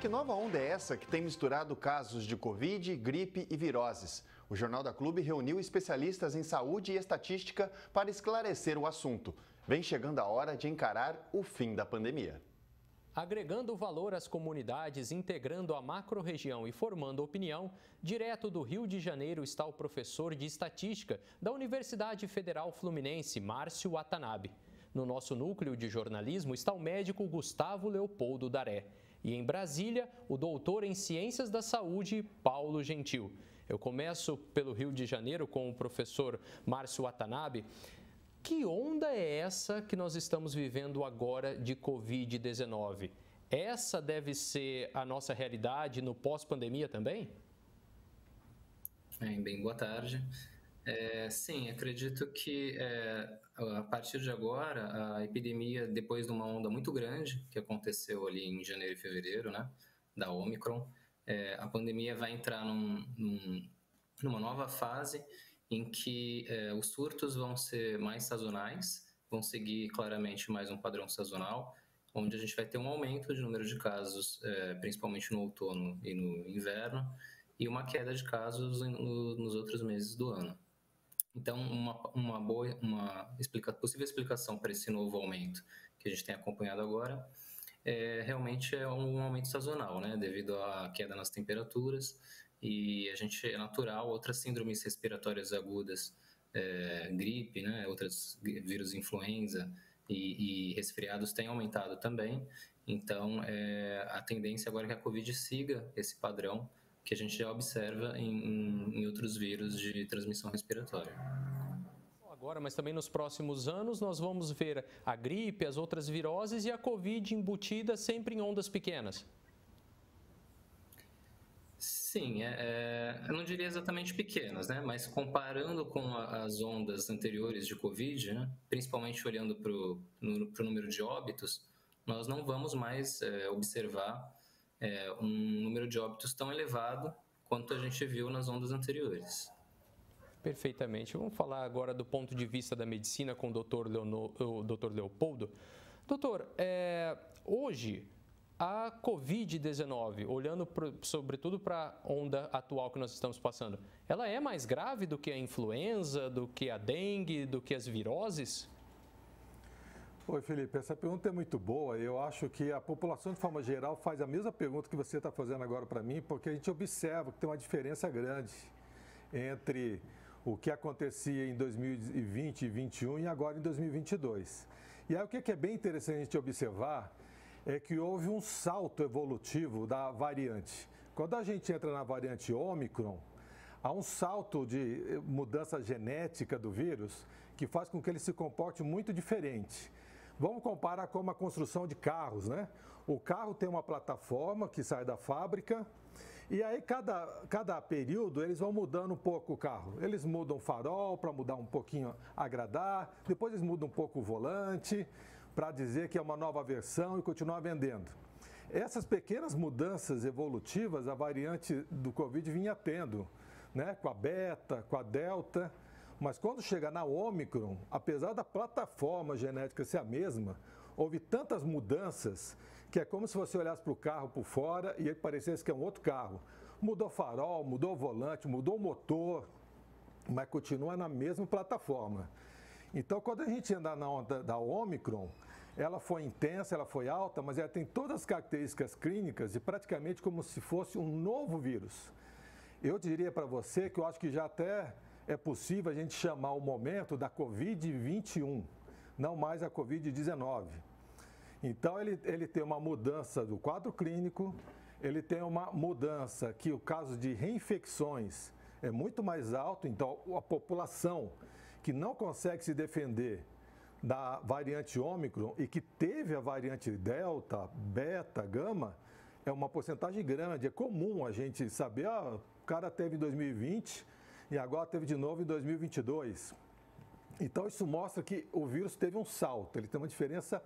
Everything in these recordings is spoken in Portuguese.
Que nova onda é essa que tem misturado casos de Covid, gripe e viroses? O Jornal da Clube reuniu especialistas em saúde e estatística para esclarecer o assunto. Vem chegando a hora de encarar o fim da pandemia. Agregando valor às comunidades, integrando a macro-região e formando opinião, direto do Rio de Janeiro está o professor de estatística da Universidade Federal Fluminense, Márcio Watanabe. No nosso núcleo de jornalismo está o médico Gustavo Leopoldo Daré. E em Brasília, o doutor em Ciências da Saúde, Paulo Gentil. Eu começo pelo Rio de Janeiro com o professor Márcio Watanabe. Que onda é essa que nós estamos vivendo agora de Covid-19? Essa deve ser a nossa realidade no pós-pandemia também? Bem, boa tarde. Sim, acredito que a partir de agora, a epidemia, depois de uma onda muito grande que aconteceu ali em janeiro e fevereiro, né, da Omicron, a pandemia vai entrar numa nova fase em que os surtos vão ser mais sazonais, vão seguir claramente mais um padrão sazonal, onde a gente vai ter um aumento de número de casos, principalmente no outono e no inverno, e uma queda de casos nos outros meses do ano. Então, uma possível explicação para esse novo aumento que a gente tem acompanhado agora realmente é um aumento sazonal, né, devido à queda nas temperaturas, e é natural outras síndromes respiratórias agudas, gripe, né, outros vírus influenza e resfriados têm aumentado também. Então, a tendência agora é que a Covid siga esse padrão que a gente já observa em outros vírus de transmissão respiratória. Agora, mas também nos próximos anos, nós vamos ver a gripe, as outras viroses e a Covid embutida sempre em ondas pequenas. Sim, eu não diria exatamente pequenas, né? Mas comparando com as ondas anteriores de Covid, né? Principalmente olhando para o número de óbitos, nós não vamos mais observar um número de óbitos tão elevado quanto a gente viu nas ondas anteriores. Perfeitamente. Vamos falar agora do ponto de vista da medicina com o Dr. Leopoldo. Doutor, hoje a Covid-19, olhando sobretudo para a onda atual que nós estamos passando, ela é mais grave do que a influenza, do que a dengue, do que as viroses? Oi, Felipe, essa pergunta é muito boa. Eu acho que a população, de forma geral, faz a mesma pergunta que você está fazendo agora para mim, porque a gente observa que tem uma diferença grande entre o que acontecia em 2020 e 2021 e agora em 2022. E aí o que é bem interessante a gente observar é que houve um salto evolutivo da variante. Quando a gente entra na variante Omicron, há um salto de mudança genética do vírus que faz com que ele se comporte muito diferente. Vamos comparar com uma construção de carros, né? O carro tem uma plataforma que sai da fábrica e aí cada período eles vão mudando um pouco o carro. Eles mudam o farol para mudar um pouquinho, agradar, depois eles mudam um pouco o volante para dizer que é uma nova versão e continuar vendendo. Essas pequenas mudanças evolutivas a variante do Covid vinha tendo, né? Com a beta, com a delta. Mas quando chega na Omicron, apesar da plataforma genética ser a mesma, houve tantas mudanças que é como se você olhasse para o carro por fora e ele parecesse que é um outro carro. Mudou o farol, mudou o volante, mudou o motor, mas continua na mesma plataforma. Então, quando a gente anda na onda da Omicron, ela foi intensa, ela foi alta, mas ela tem todas as características clínicas e praticamente como se fosse um novo vírus. Eu diria para você que eu acho que já até é possível a gente chamar o momento da Covid-21, não mais a Covid-19. Então, ele tem uma mudança do quadro clínico, ele tem uma mudança que o caso de reinfecções é muito mais alto, então a população que não consegue se defender da variante Ômicron e que teve a variante Delta, Beta, Gama, é uma porcentagem grande. É comum a gente saber, o cara teve em 2020 e agora teve de novo em 2022. Então isso mostra que o vírus teve um salto, ele tem uma diferença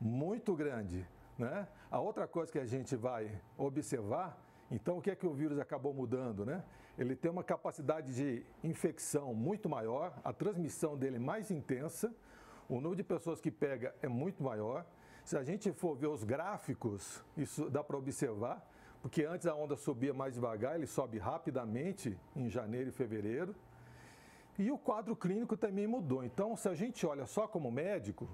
muito grande, né? A outra coisa que a gente vai observar, então o que é que o vírus acabou mudando, né? Ele tem uma capacidade de infecção muito maior, a transmissão dele mais intensa, o número de pessoas que pega é muito maior. Se a gente for ver os gráficos, isso dá para observar, porque antes a onda subia mais devagar, ele sobe rapidamente em janeiro e fevereiro. E o quadro clínico também mudou. Então, se a gente olha só como médico,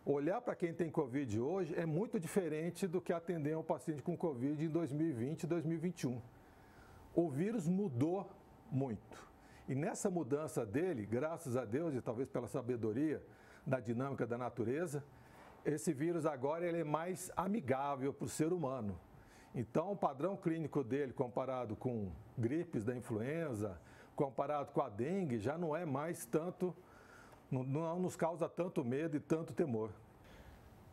olhar para quem tem Covid hoje é muito diferente do que atender um paciente com Covid em 2020 e 2021. O vírus mudou muito. E nessa mudança dele, graças a Deus e talvez pela sabedoria da dinâmica da natureza, esse vírus agora ele é mais amigável para o ser humano. Então, o padrão clínico dele, comparado com gripes da influenza, comparado com a dengue, já não é mais tanto, não nos causa tanto medo e tanto temor.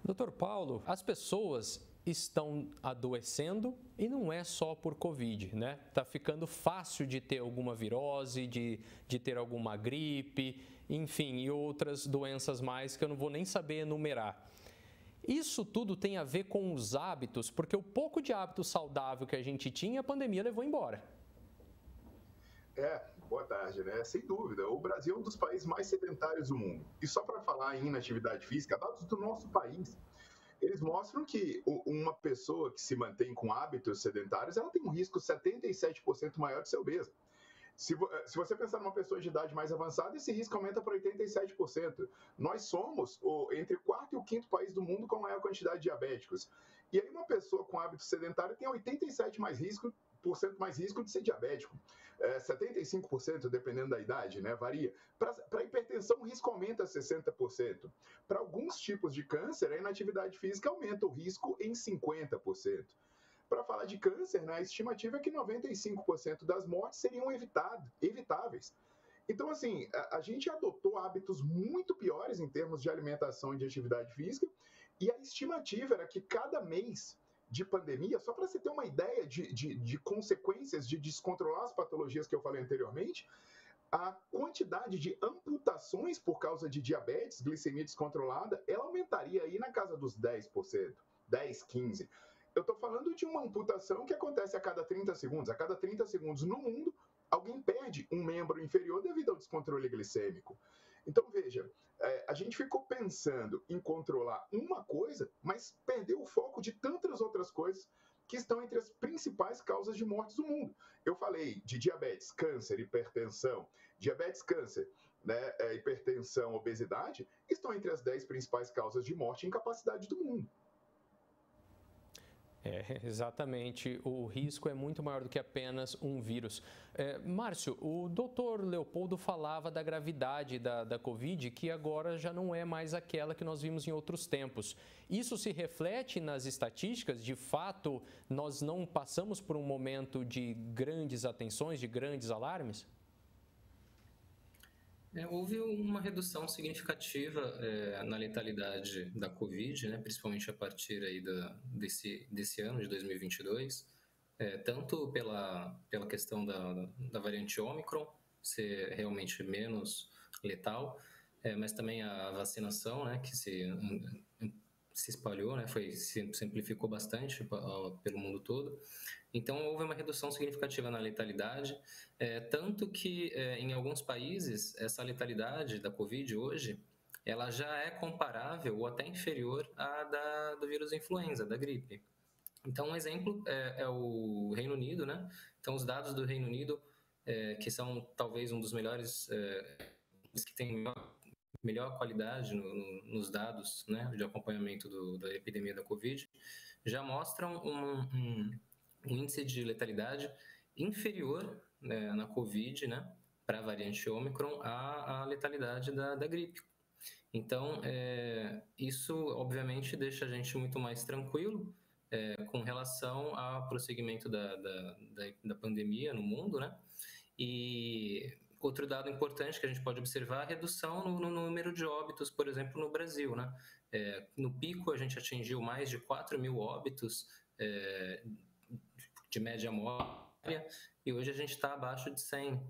Doutor Paulo, as pessoas estão adoecendo e não é só por Covid, né? Tá ficando fácil de ter alguma virose, de ter alguma gripe, enfim, e outras doenças mais que eu não vou nem saber enumerar. Isso tudo tem a ver com os hábitos, porque o pouco de hábito saudável que a gente tinha, a pandemia levou embora. Boa tarde, né? Sem dúvida, o Brasil é um dos países mais sedentários do mundo. E só para falar em inatividade física, dados do nosso país, eles mostram que uma pessoa que se mantém com hábitos sedentários, ela tem um risco 77% maior de ser obesa. Se você pensar numa pessoa de idade mais avançada, esse risco aumenta para 87%. Nós somos entre o quarto e o quinto país do mundo com maior quantidade de diabéticos. E aí uma pessoa com hábito sedentário tem 87% mais risco de ser diabético. 75%, dependendo da idade, né? Varia. Para hipertensão, o risco aumenta 60%. Para alguns tipos de câncer, a inatividade física aumenta o risco em 50%. Para falar de câncer, né, a estimativa é que 95% das mortes seriam evitáveis. Então, assim, a gente adotou hábitos muito piores em termos de alimentação e de atividade física, e a estimativa era que cada mês de pandemia, só para você ter uma ideia de consequências de descontrolar as patologias que eu falei anteriormente, a quantidade de amputações por causa de diabetes, glicemia descontrolada, ela aumentaria aí na casa dos 10%, 10, 15%. Eu estou falando de uma amputação que acontece a cada 30 segundos. A cada 30 segundos no mundo, alguém perde um membro inferior devido ao descontrole glicêmico. Então, veja, a gente ficou pensando em controlar uma coisa, mas perdeu o foco de tantas outras coisas que estão entre as principais causas de mortes do mundo. Eu falei de diabetes, câncer, hipertensão. Diabetes, câncer, né, hipertensão, obesidade, estão entre as 10 principais causas de morte e incapacidade do mundo. Exatamente. O risco é muito maior do que apenas um vírus. Márcio, o doutor Leopoldo falava da gravidade da Covid, que agora já não é mais aquela que nós vimos em outros tempos. Isso se reflete nas estatísticas? De fato, nós não passamos por um momento de grandes atenções, de grandes alarmes? Houve uma redução significativa na letalidade da Covid, né, principalmente a partir aí desse ano de 2022, tanto pela questão da variante Ômicron ser realmente menos letal, mas também a vacinação, né, que se espalhou, né, se simplificou bastante pelo mundo todo. Então, houve uma redução significativa na letalidade, tanto que em alguns países, essa letalidade da Covid hoje, ela já é comparável ou até inferior à do vírus influenza, da gripe. Então, um exemplo é o Reino Unido, né? Então, os dados do Reino Unido, que são talvez um dos melhores, que tem melhor qualidade nos dados, né, de acompanhamento da epidemia da Covid, já mostram um índice de letalidade inferior, né, na Covid, né, para a variante Ômicron, à letalidade da gripe. Então, isso obviamente deixa a gente muito mais tranquilo com relação ao prosseguimento da pandemia no mundo, né? E outro dado importante que a gente pode observar é a redução no número de óbitos, por exemplo, no Brasil, né? No pico, a gente atingiu mais de 4 mil óbitos de média móvel, e hoje a gente está abaixo de 100,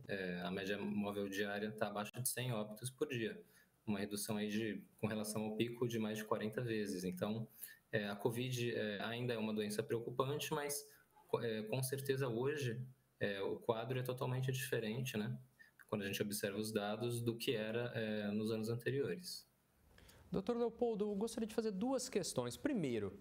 a média móvel diária está abaixo de 100 óbitos por dia, uma redução aí com relação ao pico de mais de 40 vezes. Então, a Covid ainda é uma doença preocupante, mas com certeza hoje o quadro é totalmente diferente, né? Quando a gente observa os dados do que era nos anos anteriores. Doutor Leopoldo, eu gostaria de fazer duas questões. Primeiro,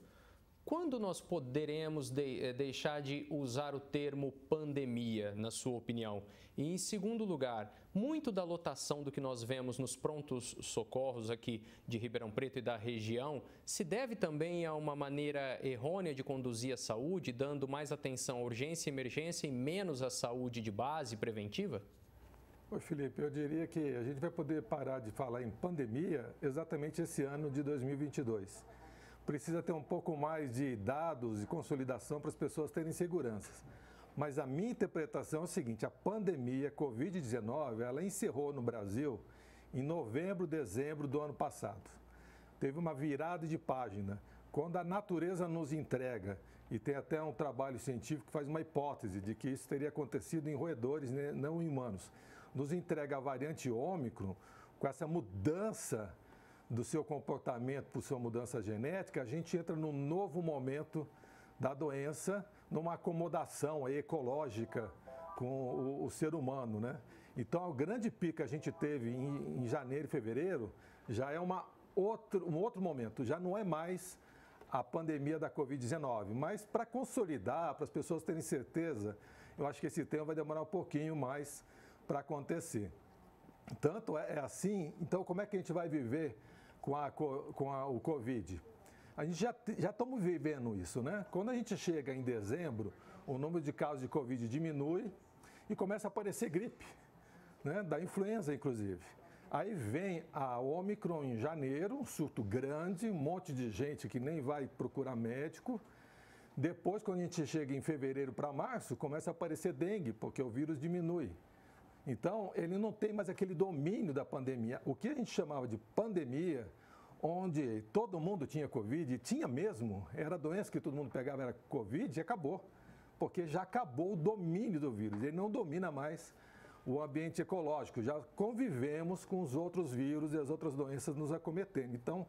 quando nós poderemos deixar de usar o termo pandemia, na sua opinião? E, em segundo lugar, muito da lotação do que nós vemos nos prontos socorros aqui de Ribeirão Preto e da região se deve também a uma maneira errônea de conduzir a saúde, dando mais atenção à urgência e emergência e menos à saúde de base preventiva? Oi, Felipe, eu diria que a gente vai poder parar de falar em pandemia exatamente esse ano de 2022. Precisa ter um pouco mais de dados e consolidação para as pessoas terem seguranças. Mas a minha interpretação é o seguinte: a pandemia Covid-19, ela encerrou no Brasil em novembro, dezembro do ano passado. Teve uma virada de página. Quando a natureza nos entrega, e tem até um trabalho científico que faz uma hipótese de que isso teria acontecido em roedores, né, não em humanos, nos entrega a variante Ômicron, com essa mudança do seu comportamento por sua mudança genética, a gente entra num novo momento da doença, numa acomodação ecológica com o ser humano, né? Então, o grande pico que a gente teve em janeiro e fevereiro já é um outro momento, já não é mais a pandemia da Covid-19, mas para consolidar, para as pessoas terem certeza, eu acho que esse tempo vai demorar um pouquinho mais para acontecer. Tanto é assim, então como é que a gente vai viver com o Covid? A gente já estamos vivendo isso, né? Quando a gente chega em dezembro, o número de casos de Covid diminui e começa a aparecer gripe, né? Da influenza, inclusive. Aí vem a Ômicron em janeiro, um surto grande, um monte de gente que nem vai procurar médico. Depois, quando a gente chega em fevereiro para março, começa a aparecer dengue, porque o vírus diminui. Então, ele não tem mais aquele domínio da pandemia. O que a gente chamava de pandemia, onde todo mundo tinha Covid, tinha mesmo, era a doença que todo mundo pegava, era Covid, e acabou. Porque já acabou o domínio do vírus, ele não domina mais o ambiente ecológico. Já convivemos com os outros vírus e as outras doenças nos acometendo. Então,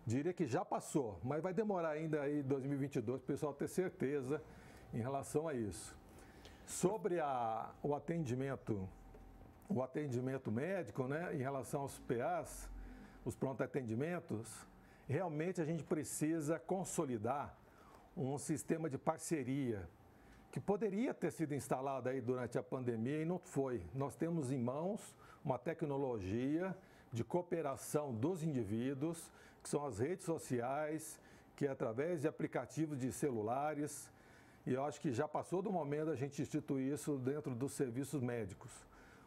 diria que já passou, mas vai demorar ainda aí 2022 para o pessoal ter certeza em relação a isso. Sobre o atendimento médico, né, em relação aos PAs, os pronto atendimentos, realmente a gente precisa consolidar um sistema de parceria que poderia ter sido instalado aí durante a pandemia e não foi. Nós temos em mãos uma tecnologia de cooperação dos indivíduos, que são as redes sociais, que é através de aplicativos de celulares. E eu acho que já passou do momento da gente instituir isso dentro dos serviços médicos.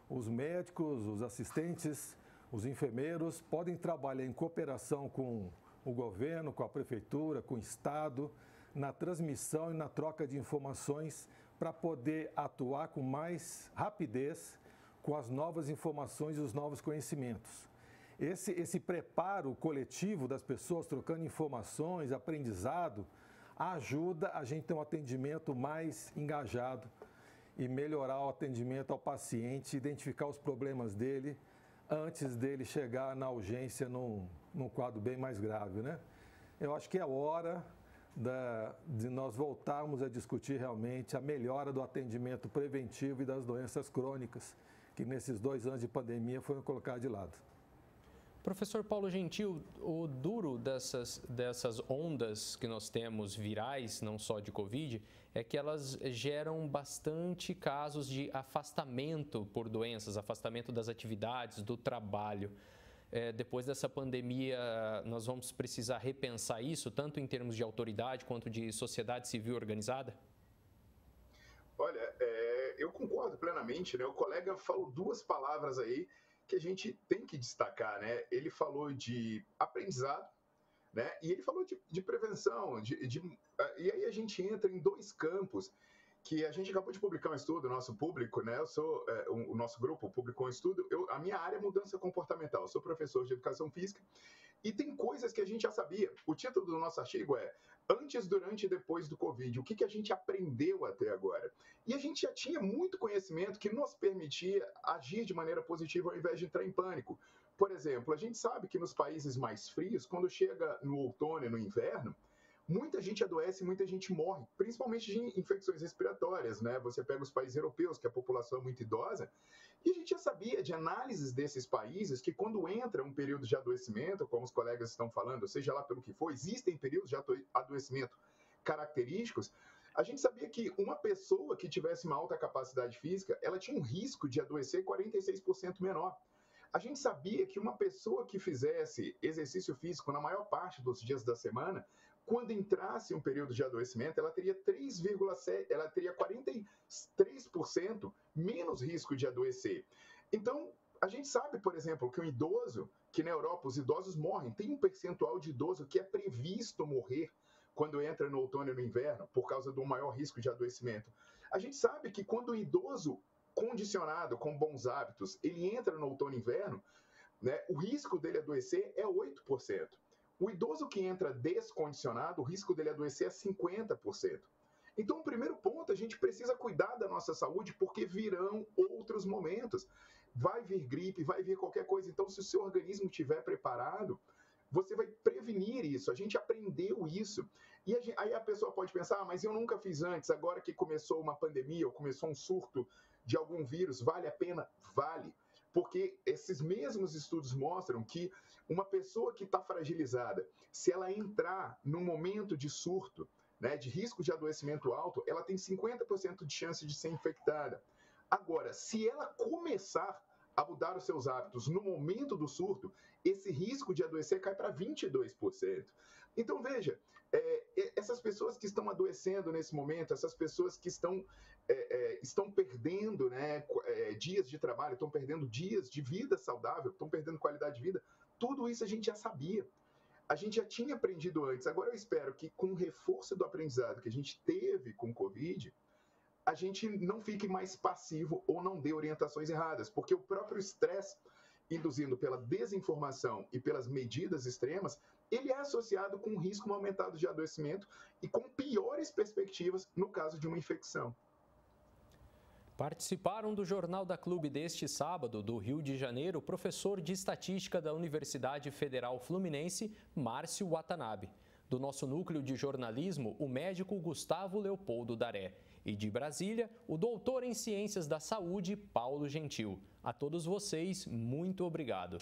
Os médicos, os assistentes, os enfermeiros podem trabalhar em cooperação com o governo, com a prefeitura, com o Estado, na transmissão e na troca de informações para poder atuar com mais rapidez com as novas informações e os novos conhecimentos. Esse preparo coletivo das pessoas trocando informações, aprendizado, ajuda a gente a ter um atendimento mais engajado e melhorar o atendimento ao paciente, identificar os problemas dele antes dele chegar na urgência num quadro bem mais grave, né? Eu acho que é hora de nós voltarmos a discutir realmente a melhora do atendimento preventivo e das doenças crônicas, que nesses 2 anos de pandemia foram colocados de lado. Professor Paulo Gentil, o duro dessas ondas que nós temos virais, não só de Covid, é que elas geram bastante casos de afastamento por doenças, afastamento das atividades, do trabalho. Depois dessa pandemia, nós vamos precisar repensar isso, tanto em termos de autoridade quanto de sociedade civil organizada? Olha, eu concordo plenamente, né? O colega falou 2 palavras aí que a gente tem que destacar, né? Ele falou de aprendizado, né? E ele falou de prevenção, e aí a gente entra em 2 campos que a gente acabou de publicar um estudo, o nosso público, né? O nosso grupo publicou um estudo. A minha área é mudança comportamental. Eu sou professor de educação física e tem coisas que a gente já sabia. O título do nosso artigo é Antes, Durante e Depois do Covid. O que a gente aprendeu até agora? E a gente já tinha muito conhecimento que nos permitia agir de maneira positiva ao invés de entrar em pânico. Por exemplo, a gente sabe que nos países mais frios, quando chega no outono e no inverno, muita gente adoece, muita gente morre, principalmente de infecções respiratórias, né? Você pega os países europeus, que a população é muito idosa, e a gente já sabia de análises desses países que quando entra um período de adoecimento, como os colegas estão falando, seja lá pelo que for, existem períodos de adoecimento característicos, a gente sabia que uma pessoa que tivesse uma alta capacidade física, ela tinha um risco de adoecer 46% menor. A gente sabia que uma pessoa que fizesse exercício físico na maior parte dos dias da semana, quando entrasse um período de adoecimento, ela teria 43% menos risco de adoecer. Então, a gente sabe, por exemplo, que um idoso, que na Europa os idosos morrem, tem um percentual de idoso que é previsto morrer quando entra no outono e no inverno, por causa do maior risco de adoecimento. A gente sabe que quando o idoso condicionado com bons hábitos, ele entra no outono e inverno, né, o risco dele adoecer é 8%. O idoso que entra descondicionado, o risco dele adoecer é 50%. Então, o primeiro ponto, a gente precisa cuidar da nossa saúde, porque virão outros momentos. Vai vir gripe, vai vir qualquer coisa. Então, se o seu organismo estiver preparado, você vai prevenir isso. A gente aprendeu isso. E aí a pessoa pode pensar, mas eu nunca fiz antes, agora que começou uma pandemia ou começou um surto de algum vírus, vale a pena? Vale. Porque esses mesmos estudos mostram que uma pessoa que está fragilizada, se ela entrar num momento de surto, né, de risco de adoecimento alto, ela tem 50% de chance de ser infectada. Agora, se ela começar a mudar os seus hábitos no momento do surto, esse risco de adoecer cai para 22%. Então, veja, essas pessoas que estão adoecendo nesse momento, essas pessoas que estão perdendo, né, dias de trabalho, estão perdendo dias de vida saudável, estão perdendo qualidade de vida, tudo isso a gente já sabia. A gente já tinha aprendido antes. Agora eu espero que com o reforço do aprendizado que a gente teve com o Covid, a gente não fique mais passivo ou não dê orientações erradas, porque o próprio estresse, induzindo pela desinformação e pelas medidas extremas, ele é associado com um risco aumentado de adoecimento e com piores perspectivas no caso de uma infecção. Participaram do Jornal da Clube deste sábado, do Rio de Janeiro, o professor de Estatística da Universidade Federal Fluminense, Márcio Watanabe. Do nosso núcleo de jornalismo, o médico Gustavo Leopoldo Daré. E de Brasília, o doutor em Ciências da Saúde, Paulo Gentil. A todos vocês, muito obrigado.